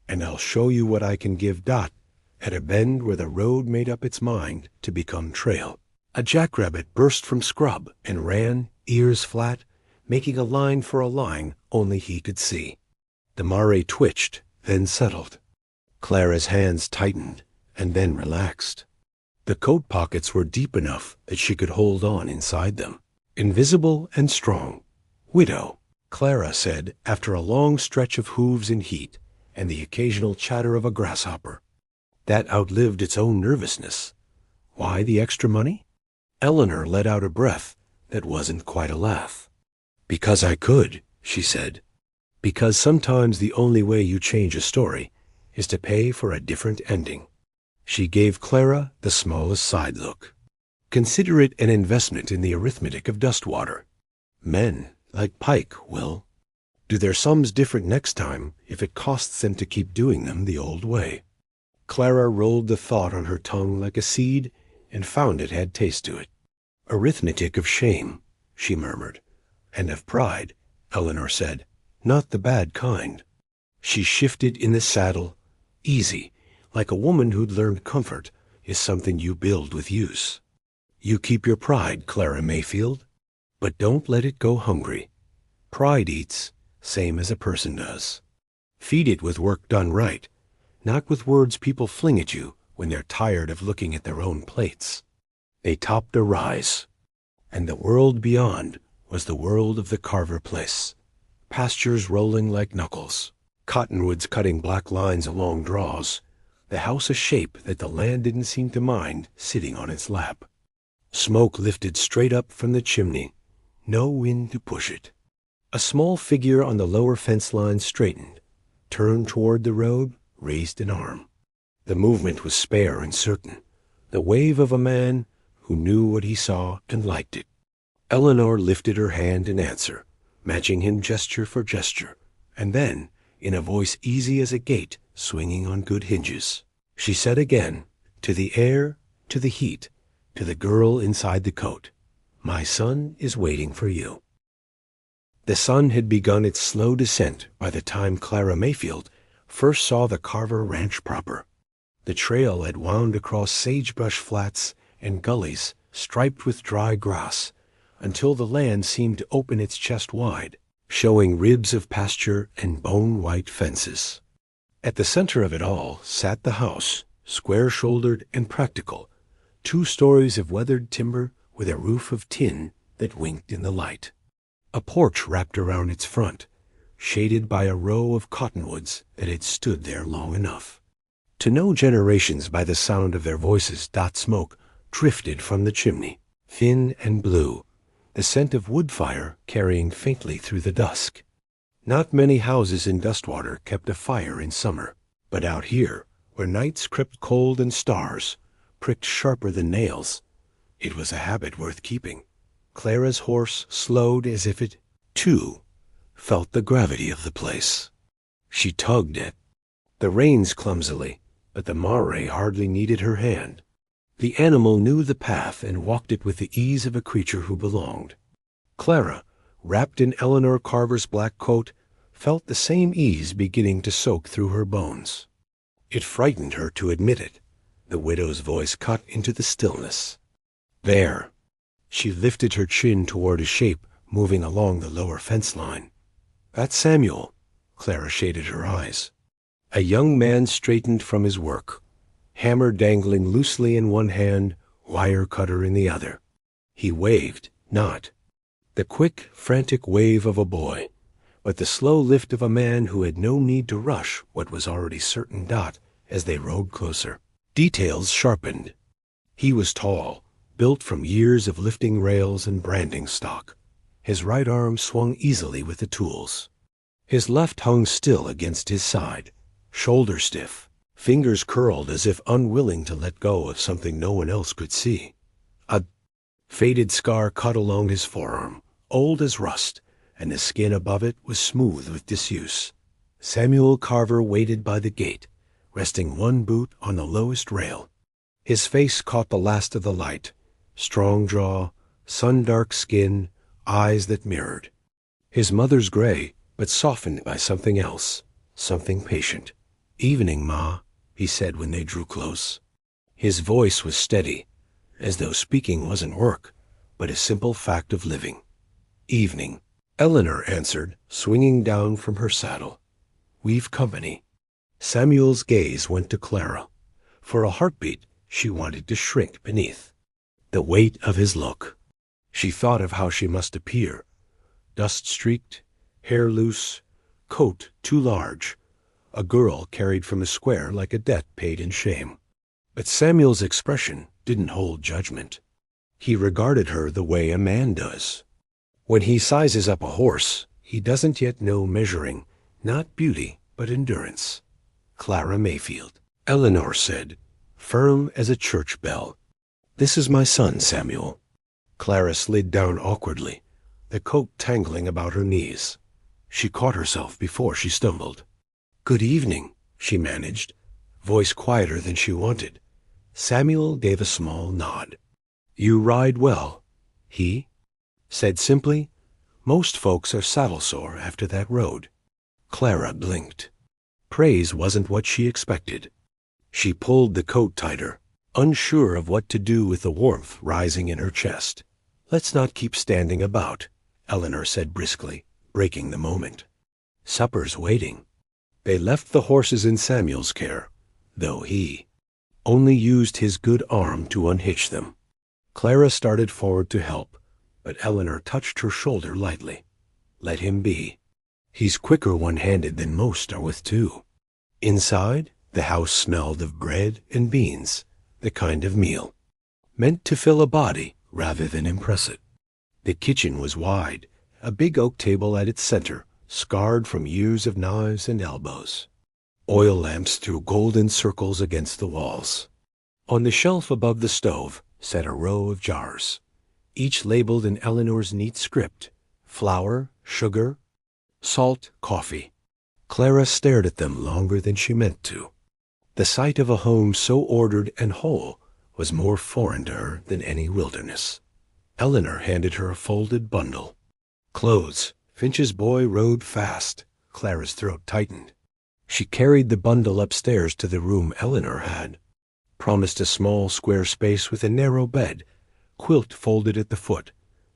and I'll show you what I can give." At a bend where the road made up its mind to become trail, a jackrabbit burst from scrub and ran, ears flat, making a line for a line only he could see. The mare twitched, then settled. Clara's hands tightened, and then relaxed. The coat pockets were deep enough that she could hold on inside them. Invisible and strong. Widow, Clara said after a long stretch of hooves and heat and the occasional chatter of a grasshopper. That outlived its own nervousness. Why the extra money? Eleanor let out a breath that wasn't quite a laugh. Because I could, she said. Because sometimes the only way you change a story is to pay for a different ending. She gave Clara the smallest side look. Consider it an investment in the arithmetic of Dustwater. Men, like Pike, will do their sums different next time if it costs them to keep doing them the old way. Clara rolled the thought on her tongue like a seed and found it had taste to it. Arithmetic of shame, she murmured. And of pride, Eleanor said. Not the bad kind. She shifted in the saddle, easy, like a woman who'd learned comfort is something you build with use. You keep your pride, Clara Mayfield, but don't let it go hungry. Pride eats, same as a person does. Feed it with work done right, not with words people fling at you when they're tired of looking at their own plates. They topped a rise, and the world beyond was the world of the Carver place. Pastures rolling like knuckles, cottonwoods cutting black lines along draws, the house a shape that the land didn't seem to mind sitting on its lap. Smoke lifted straight up from the chimney, no wind to push it. A small figure on the lower fence line straightened, turned toward the road, raised an arm. The movement was spare and certain, the wave of a man who knew what he saw and liked it. Eleanor lifted her hand in answer, matching him gesture for gesture, and then, in a voice easy as a gate swinging on good hinges, she said again, to the air, to the heat, to the girl inside the coat, "My son is waiting for you." The sun had begun its slow descent by the time Clara Mayfield first saw the Carver Ranch proper. The trail had wound across sagebrush flats and gullies striped with dry grass until the land seemed to open its chest wide, showing ribs of pasture and bone-white fences. At the center of it all sat the house, square-shouldered and practical, 2 stories of weathered timber with a roof of tin that winked in the light. A porch wrapped around its front, shaded by a row of cottonwoods that had stood there long enough to know generations by the sound of their voices. Smoke drifted from the chimney, thin and blue, the scent of wood fire carrying faintly through the dusk. Not many houses in Dustwater kept a fire in summer, but out here, where nights crept cold and stars pricked sharper than nails, it was a habit worth keeping. Clara's horse slowed as if it, too, felt the gravity of the place. She tugged at the reins clumsily, but the mare hardly needed her hand. The animal knew the path and walked it with the ease of a creature who belonged. Clara, wrapped in Eleanor Carver's black coat, felt the same ease beginning to soak through her bones. It frightened her to admit it. The widow's voice cut into the stillness. There. She lifted her chin toward a shape moving along the lower fence line. That's Samuel. Clara shaded her eyes. A young man straightened from his work, hammer dangling loosely in one hand, wire cutter in the other. He waved, not the quick, frantic wave of a boy, but the slow lift of a man who had no need to rush what was already certain. As they rode closer, details sharpened. He was tall, built from years of lifting rails and branding stock. His right arm swung easily with the tools. His left hung still against his side, shoulder stiff, fingers curled as if unwilling to let go of something no one else could see. A faded scar cut along his forearm, old as rust, and the skin above it was smooth with disuse. Samuel Carver waited by the gate, resting one boot on the lowest rail. His face caught the last of the light, strong jaw, sun-dark skin, eyes that mirrored. His mother's gray, but softened by something else, something patient. "Evening, Ma," he said when they drew close. His voice was steady, as though speaking wasn't work, but a simple fact of living. "Evening," Eleanor answered, swinging down from her saddle. We've company." Samuel's gaze went to Clara. For a heartbeat, she wanted to shrink beneath the weight of his look. She thought of how she must appear, dust-streaked, hair loose, coat too large, a girl carried from a square like a debt paid in shame. But Samuel's expression didn't hold judgment. He regarded her the way a man does. When he sizes up a horse, he doesn't yet know measuring, not beauty, but endurance. "Clara Mayfield," Eleanor said, firm as a church bell. "This is my son, Samuel." Clara slid down awkwardly, the coat tangling about her knees. She caught herself before she stumbled. "Good evening," she managed, voice quieter than she wanted. Samuel gave a small nod. "You ride well," he said simply. "Most folks are saddle-sore after that road." Clara blinked. Praise wasn't what she expected. She pulled the coat tighter, unsure of what to do with the warmth rising in her chest. "Let's not keep standing about," Eleanor said briskly, breaking the moment. "Supper's waiting." They left the horses in Samuel's care, though he only used his good arm to unhitch them. Clara started forward to help, but Eleanor touched her shoulder lightly. "Let him be. He's quicker one-handed than most are with two." Inside, the house smelled of bread and beans, the kind of meal meant to fill a body rather than impress it. The kitchen was wide, a big oak table at its center, scarred from years of knives and elbows. Oil lamps threw golden circles against the walls. On the shelf above the stove sat a row of jars, each labeled in Eleanor's neat script: flour, sugar, salt, coffee. Clara stared at them longer than she meant to. The sight of a home so ordered and whole was more foreign to her than any wilderness. Eleanor handed her a folded bundle. "Clothes. Finch's boy rode fast." Clara's throat tightened. She carried the bundle upstairs to the room Eleanor had, promised a small square space with a narrow bed, quilt folded at the foot,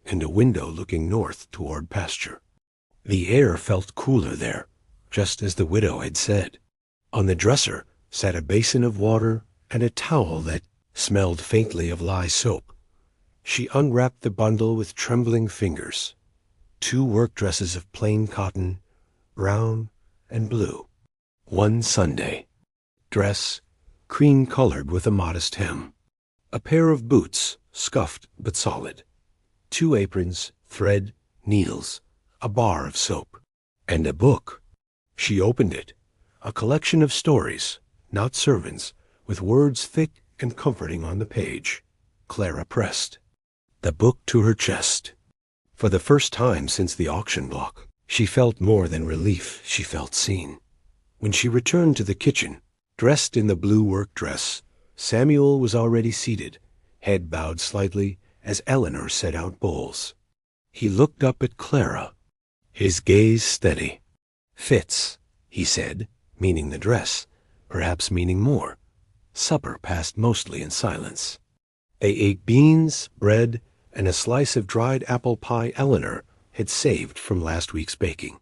and a window looking north toward pasture. The air felt cooler there, just as the widow had said. On the dresser sat a basin of water and a towel that smelled faintly of lye soap. She unwrapped the bundle with trembling fingers. 2 work dresses of plain cotton, brown and blue. 1 Sunday dress, cream-colored with a modest hem. A pair of boots, scuffed but solid. 2 aprons, thread, needles, a bar of soap, and a book. She opened it, a collection of stories, not servants, with words thick and comforting on the page. Clara pressed the book to her chest. For the first time since the auction block, she felt more than relief, she felt seen. When she returned to the kitchen, dressed in the blue work dress, Samuel was already seated, head bowed slightly as Eleanor set out bowls. He looked up at Clara, his gaze steady. "Fits," he said, meaning the dress, perhaps meaning more. Supper passed mostly in silence. They ate beans, bread, and a slice of dried apple pie Eleanor had saved from last week's baking.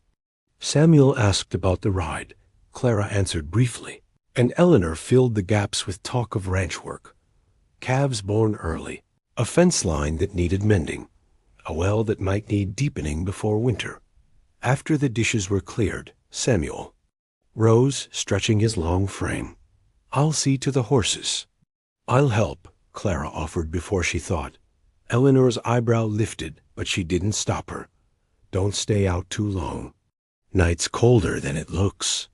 Samuel asked about the ride. Clara answered briefly, and Eleanor filled the gaps with talk of ranch work. Calves born early, a fence line that needed mending, a well that might need deepening before winter. After the dishes were cleared, Samuel rose, stretching his long frame. "I'll see to the horses." "I'll help," Clara offered before she thought. Eleanor's eyebrow lifted, but she didn't stop her. "Don't stay out too long. Night's colder than it looks."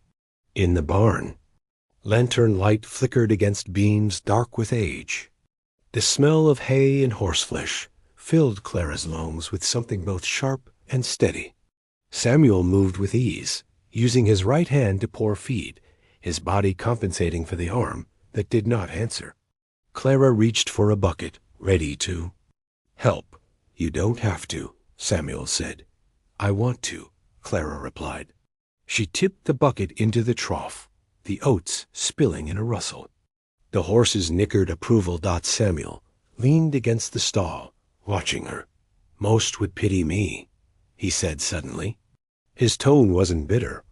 In the barn, lantern light flickered against beams dark with age. The smell of hay and horseflesh filled Clara's lungs with something both sharp and steady. Samuel moved with ease, using his right hand to pour feed, his body compensating for the arm that did not answer. Clara reached for a bucket, ready to help. "You don't have to," Samuel said. "I want to," Clara replied. She tipped the bucket into the trough, the oats spilling in a rustle. The horses nickered approval. Samuel leaned against the stall, watching her. "Most would pity me," he said suddenly. His tone wasn't bitter,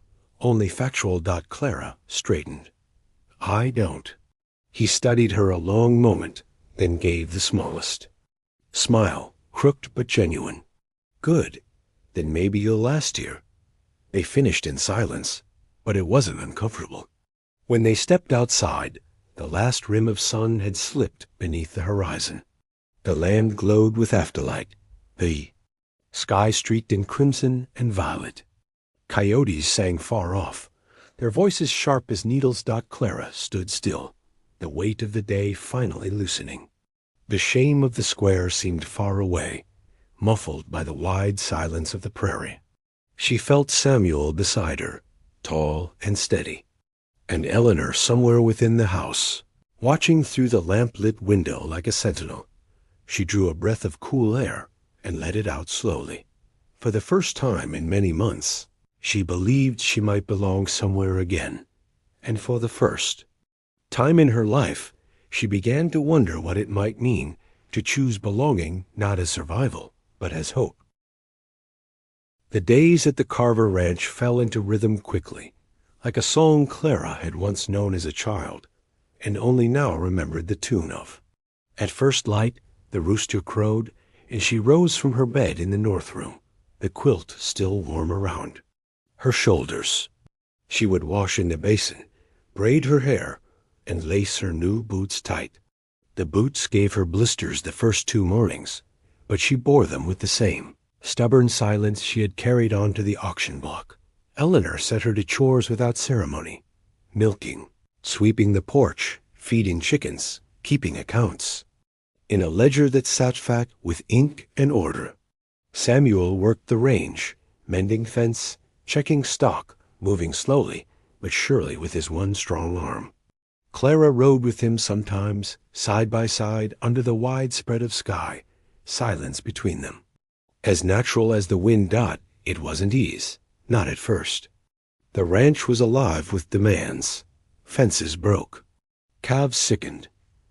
Only factual. Clara straightened. I don't. He studied her a long moment, then gave the smallest smile, crooked but genuine. Good. Then maybe you'll last here. They finished in silence, but it wasn't uncomfortable. When they stepped outside, the last rim of sun had slipped beneath the horizon. The land glowed with afterlight, the sky streaked in crimson and violet. Coyotes sang far off, their voices sharp as needles. Clara stood still, the weight of the day finally loosening. The shame of the square seemed far away, muffled by the wide silence of the prairie. She felt Samuel beside her, tall and steady, and Eleanor somewhere within the house, watching through the lamp-lit window like a sentinel. She drew a breath of cool air and let it out slowly. For the first time in many months, she believed she might belong somewhere again. And for the first time in her life, she began to wonder what it might mean to choose belonging not as survival, but as hope. The days at the Carver Ranch fell into rhythm quickly, like a song Clara had once known as a child, and only now remembered the tune of. At first light, the rooster crowed, and she rose from her bed in the north room, the quilt still warm around her shoulders. She would wash in the basin, braid her hair, and lace her new boots tight. The boots gave her blisters the first 2 mornings, but she bore them with the same stubborn silence she had carried on to the auction block. Eleanor set her to chores without ceremony, milking, sweeping the porch, feeding chickens, keeping accounts, in a ledger that sat fat with ink and order. Samuel worked the range, mending fence, checking stock, moving slowly but surely with his one strong arm. Clara rode with him sometimes, side by side under the wide spread of sky, silence between them. As natural as the wind. It wasn't ease, not at first. The ranch was alive with demands. Fences broke. Calves sickened.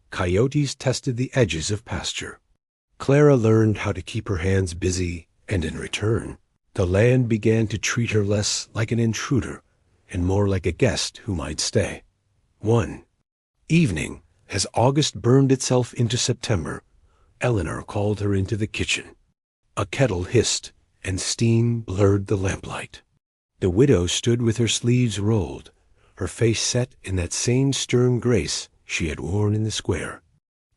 Coyotes tested the edges of pasture. Clara learned how to keep her hands busy, and in return, the land began to treat her less like an intruder and more like a guest who might stay. One evening, as August burned itself into September, Eleanor called her into the kitchen. A kettle hissed, and steam blurred the lamplight. The widow stood with her sleeves rolled, her face set in that same stern grace she had worn in the square.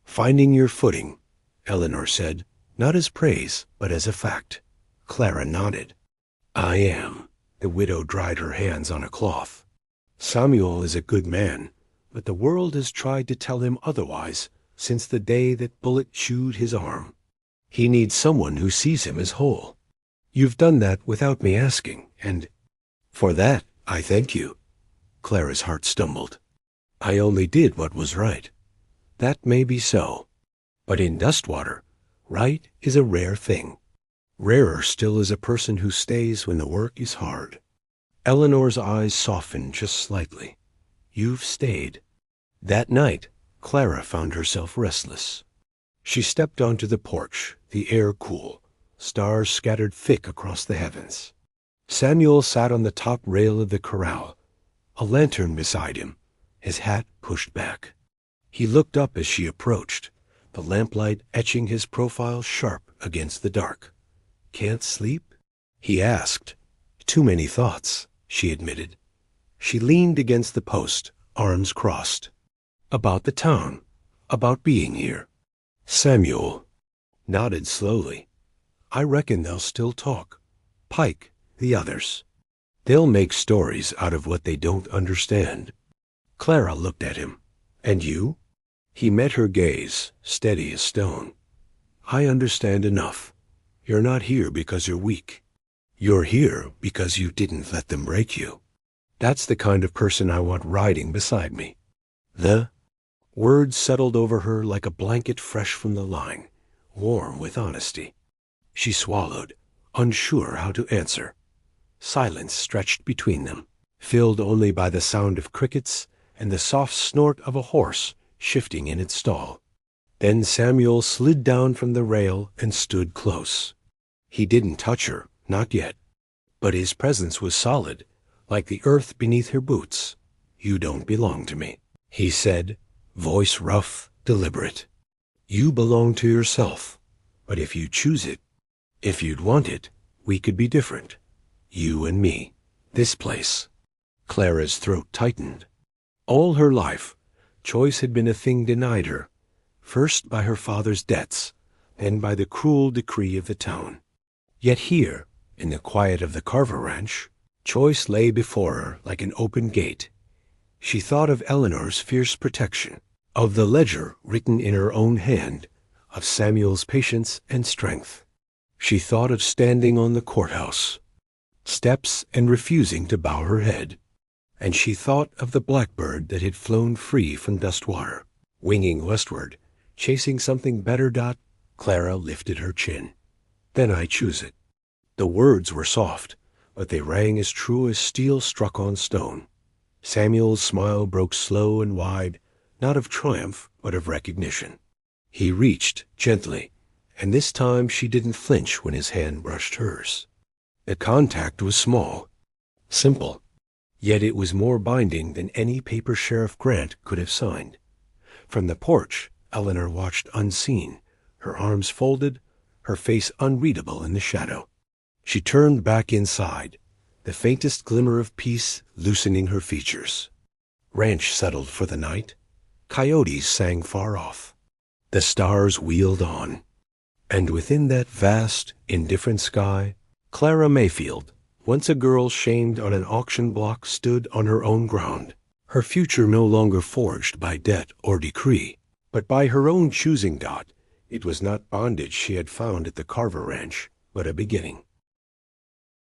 "Finding your footing," Eleanor said, not as praise, but as a fact. Clara nodded. "I am." The widow dried her hands on a cloth. "Samuel is a good man, but the world has tried to tell him otherwise since the day that bullet chewed his arm. He needs someone who sees him as whole. You've done that without me asking, and for that I thank you." Clara's heart stumbled. "I only did what was right." "That may be so. But in Dustwater, right is a rare thing. Rarer still is a person who stays when the work is hard." Eleanor's eyes softened just slightly. "You've stayed." That night, Clara found herself restless. She stepped onto the porch, the air cool, stars scattered thick across the heavens. Samuel sat on the top rail of the corral, a lantern beside him, his hat pushed back. He looked up as she approached, the lamplight etching his profile sharp against the dark. "Can't sleep?" he asked. "Too many thoughts," she admitted. She leaned against the post, arms crossed. "About the town, about being here." Samuel nodded slowly. "I reckon they'll still talk. Pike, the others. They'll make stories out of what they don't understand." Clara looked at him. "And you?" He met her gaze, steady as stone. "I understand enough. You're not here because you're weak. You're here because you didn't let them break you. That's the kind of person I want riding beside me." The words settled over her like a blanket fresh from the line, warm with honesty. She swallowed, unsure how to answer. Silence stretched between them, filled only by the sound of crickets and the soft snort of a horse shifting in its stall. Then Samuel slid down from the rail and stood close. He didn't touch her, not yet, but his presence was solid, like the earth beneath her boots. You don't belong to me, he said, voice rough, deliberate. You belong to yourself, but if you choose it, if you'd want it, we could be different. You and me. This place. Clara's throat tightened. All her life, choice had been a thing denied her, first by her father's debts, then by the cruel decree of the town. Yet here, in the quiet of the Carver Ranch, choice lay before her like an open gate. She thought of Eleanor's fierce protection, of the ledger written in her own hand, of Samuel's patience and strength. She thought of standing on the courthouse steps and refusing to bow her head. And she thought of the blackbird that had flown free from Dustwater, winging westward, chasing something better. Clara lifted her chin. Then I choose it. The words were soft, but they rang as true as steel struck on stone. Samuel's smile broke slow and wide, not of triumph, but of recognition. He reached gently, and this time she didn't flinch when his hand brushed hers. The contact was small, simple, yet it was more binding than any paper Sheriff Grant could have signed. From the porch, Eleanor watched unseen, her arms folded, her face unreadable in the shadow. She turned back inside, the faintest glimmer of peace loosening her features. Ranch settled for the night. Coyotes sang far off. The stars wheeled on. And within that vast, indifferent sky, Clara Mayfield, once a girl shamed on an auction block, stood on her own ground, her future no longer forged by debt or decree, but by her own choosing. It was not bondage she had found at the Carver Ranch, but a beginning.